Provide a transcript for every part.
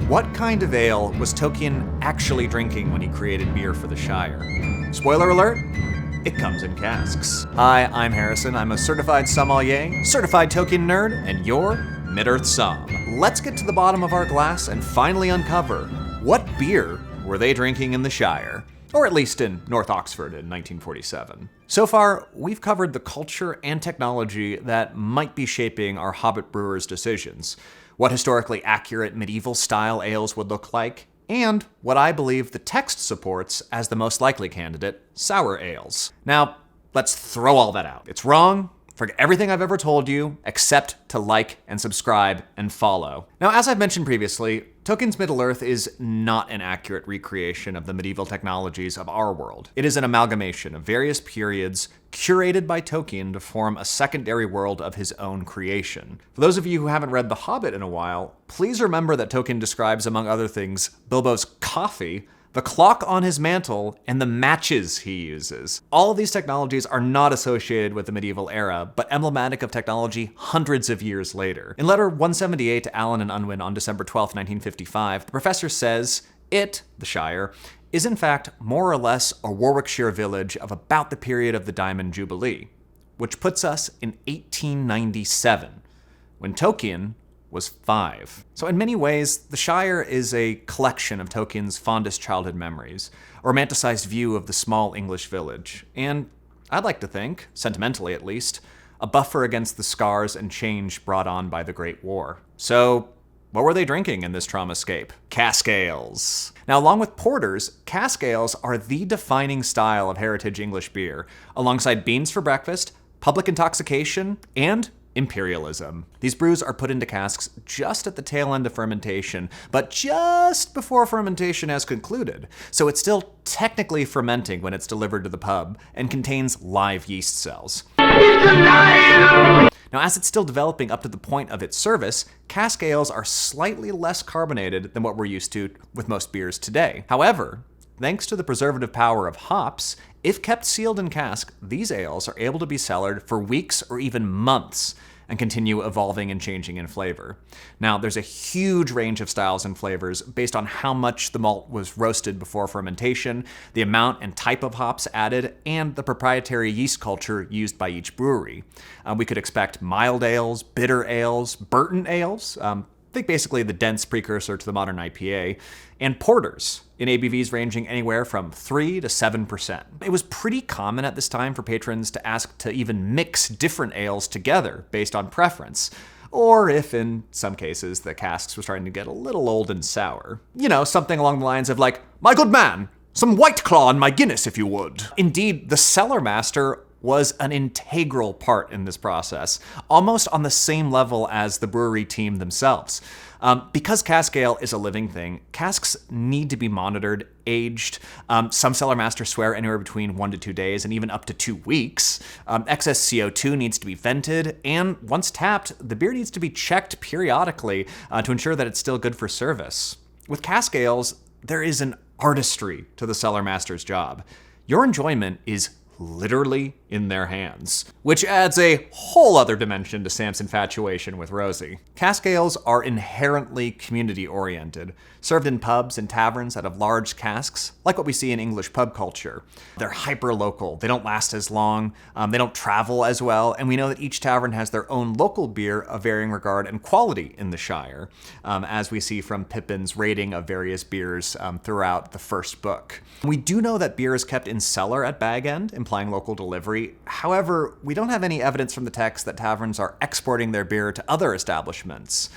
What kind of ale was Tolkien actually drinking when he created beer for the Shire? Spoiler alert, it comes in casks. Hi, I'm Harrison. I'm a certified sommelier, certified Tolkien nerd, and you're Mid-Earth Somm. Let's get to the bottom of our glass and finally uncover what beer were they drinking in the Shire? Or at least in North Oxford in 1947. So far, we've covered the culture and technology that might be shaping our Hobbit brewers' decisions, what historically accurate medieval-style ales would look like, and what I believe the text supports as the most likely candidate, sour ales. Now, let's throw all that out. It's wrong. Forget everything I've ever told you, except to like and subscribe and follow. Now, as I've mentioned previously, Tolkien's Middle-earth is not an accurate recreation of the medieval technologies of our world. It is an amalgamation of various periods curated by Tolkien to form a secondary world of his own creation. For those of you who haven't read The Hobbit in a while, please remember that Tolkien describes, among other things, Bilbo's coffee, the clock on his mantle, and the matches he uses. All of these technologies are not associated with the medieval era, but emblematic of technology hundreds of years later. In letter 178 to Allen and Unwin on December 12, 1955, the professor says, it, the Shire, is in fact more or less a Warwickshire village of about the period of the Diamond Jubilee, which puts us in 1897, when Tolkien was 5. So in many ways, the Shire is a collection of Tolkien's fondest childhood memories, a romanticized view of the small English village, and I'd like to think, sentimentally at least, a buffer against the scars and change brought on by the Great War. So what were they drinking in this trauma-scape? Cask ales. Now, along with porters, cask ales are the defining style of heritage English beer, alongside beans for breakfast, public intoxication, and imperialism. These brews are put into casks just at the tail end of fermentation, but just before fermentation has concluded, so it's still technically fermenting when it's delivered to the pub and contains live yeast cells. Now, as it's still developing up to the point of its service, cask ales are slightly less carbonated than what we're used to with most beers today. However, thanks to the preservative power of hops, if kept sealed in cask, these ales are able to be cellared for weeks or even months and continue evolving and changing in flavor. Now, there's a huge range of styles and flavors based on how much the malt was roasted before fermentation, the amount and type of hops added, and the proprietary yeast culture used by each brewery. We could expect mild ales, bitter ales, Burton ales, think basically the dense precursor to the modern IPA, and porters in ABVs ranging anywhere from 3 to 7%. It was pretty common at this time for patrons to ask to even mix different ales together based on preference, or if in some cases the casks were starting to get a little old and sour. You know, something along the lines of like, "My good man, some White Claw in my Guinness if you would." Indeed, the cellar master was an integral part in this process, almost on the same level as the brewery team themselves. Because cask ale is a living thing, casks need to be monitored, aged. Some cellar masters swear anywhere between 1 to 2 days and even up to 2 weeks. Excess CO2 needs to be vented, and once tapped, the beer needs to be checked periodically to ensure that it's still good for service. With cask ales, there is an artistry to the cellar master's job. Your enjoyment is literally in their hands, which adds a whole other dimension to Sam's infatuation with Rosie. Cask ales are inherently community-oriented, served in pubs and taverns out of large casks, like what we see in English pub culture. They're hyper-local, they don't last as long, they don't travel as well, and we know that each tavern has their own local beer of varying regard and quality in the Shire, as we see from Pippin's rating of various beers throughout the first book. We do know that beer is kept in cellar at Bag End, implying local delivery. However, we don't have any evidence from the text that taverns are exporting their beer to other establishments.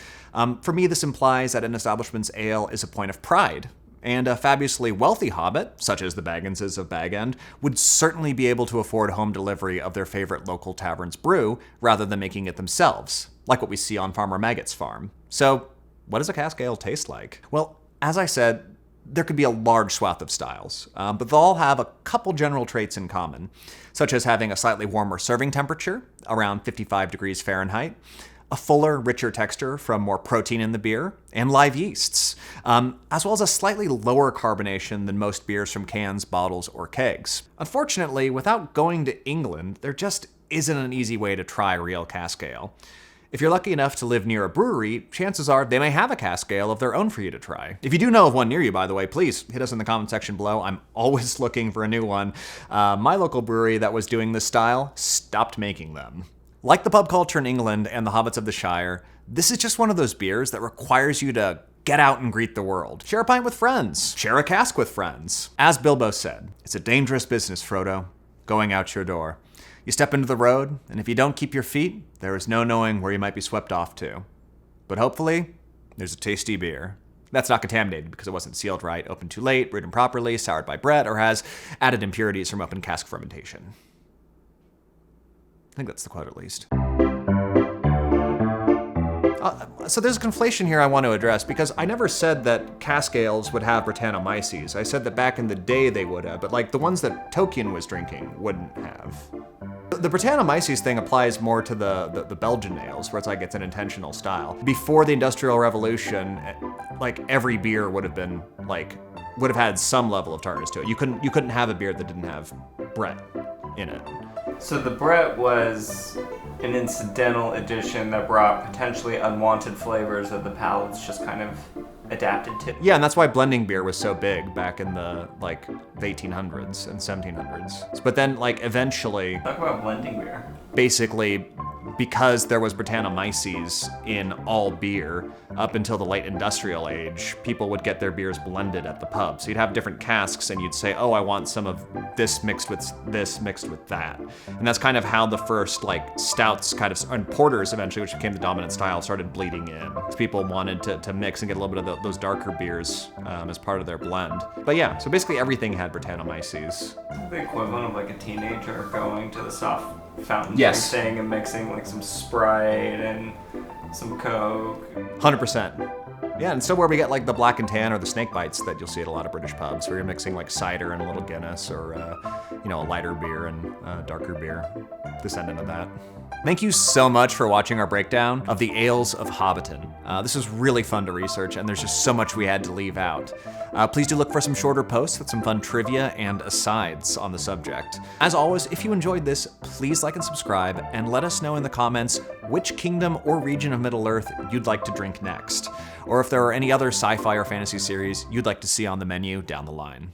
For me, this implies that an establishment's ale is a point of pride, and a fabulously wealthy hobbit, such as the Bagginses of Bag End, would certainly be able to afford home delivery of their favorite local tavern's brew rather than making it themselves, like what we see on Farmer Maggot's farm. So, what does a cask ale taste like? Well, as I said, there could be a large swath of styles, but they'll all have a couple general traits in common, such as having a slightly warmer serving temperature, around 55 degrees Fahrenheit, a fuller, richer texture from more protein in the beer, and live yeasts, as well as a slightly lower carbonation than most beers from cans, bottles, or kegs. Unfortunately, without going to England, there just isn't an easy way to try real cask ale. If you're lucky enough to live near a brewery, chances are they may have a cask ale of their own for you to try. If you do know of one near you, by the way, please hit us in the comment section below. I'm always looking for a new one. My local brewery that was doing this style stopped making them. Like the pub culture in England and the Hobbits of the Shire, this is just one of those beers that requires you to get out and greet the world. Share a pint with friends. Share a cask with friends. As Bilbo said, it's a dangerous business, Frodo, going out your door. You step into the road, and if you don't keep your feet, there is no knowing where you might be swept off to. But hopefully, there's a tasty beer. That's not contaminated because it wasn't sealed right, opened too late, brewed improperly, soured by Brett, or has added impurities from open cask fermentation. I think that's the quote at least. So there's a conflation here I want to address, because I never said that cask ales would have Brettanomyces. I said that back in the day they would have, but like the ones that Tolkien was drinking wouldn't have. The Brettanomyces thing applies more to the Belgian ales, where it's like it's an intentional style. Before the Industrial Revolution, like every beer would have had some level of tartness to it. You couldn't have a beer that didn't have Brett in it. So the Brett was an incidental addition that brought potentially unwanted flavors that the palates just kind of adapted to. Yeah, and that's why blending beer was so big back in the 1800s and 1700s. But then eventually, Talk about blending beer. Basically, because there was Brettanomyces in all beer up until the late industrial age, people would get their beers blended at the pub. So you'd have different casks and you'd say, oh, I want some of this mixed with this mixed with that. And that's kind of how the first stouts and porters eventually, which became the dominant style, started bleeding in. People wanted to mix and get a little bit of those darker beers as part of their blend. But yeah, so basically everything had Brettanomyces. The equivalent of a teenager going to the soft fountain Yes. thing and mixing some Sprite and some Coke. 100%. Yeah, and so where we get the Black and Tan or the Snake Bites that you'll see at a lot of British pubs, where you're mixing cider and a little Guinness, or a lighter beer and darker beer, descendant of that. Thank you so much for watching our breakdown of the Ales of Hobbiton. This was really fun to research, and there's just so much we had to leave out. Please do look for some shorter posts with some fun trivia and asides on the subject. As always, if you enjoyed this, please like and subscribe, and let us know in the comments which kingdom or region of Middle-earth you'd like to drink next, or if there are any other sci-fi or fantasy series you'd like to see on the menu down the line.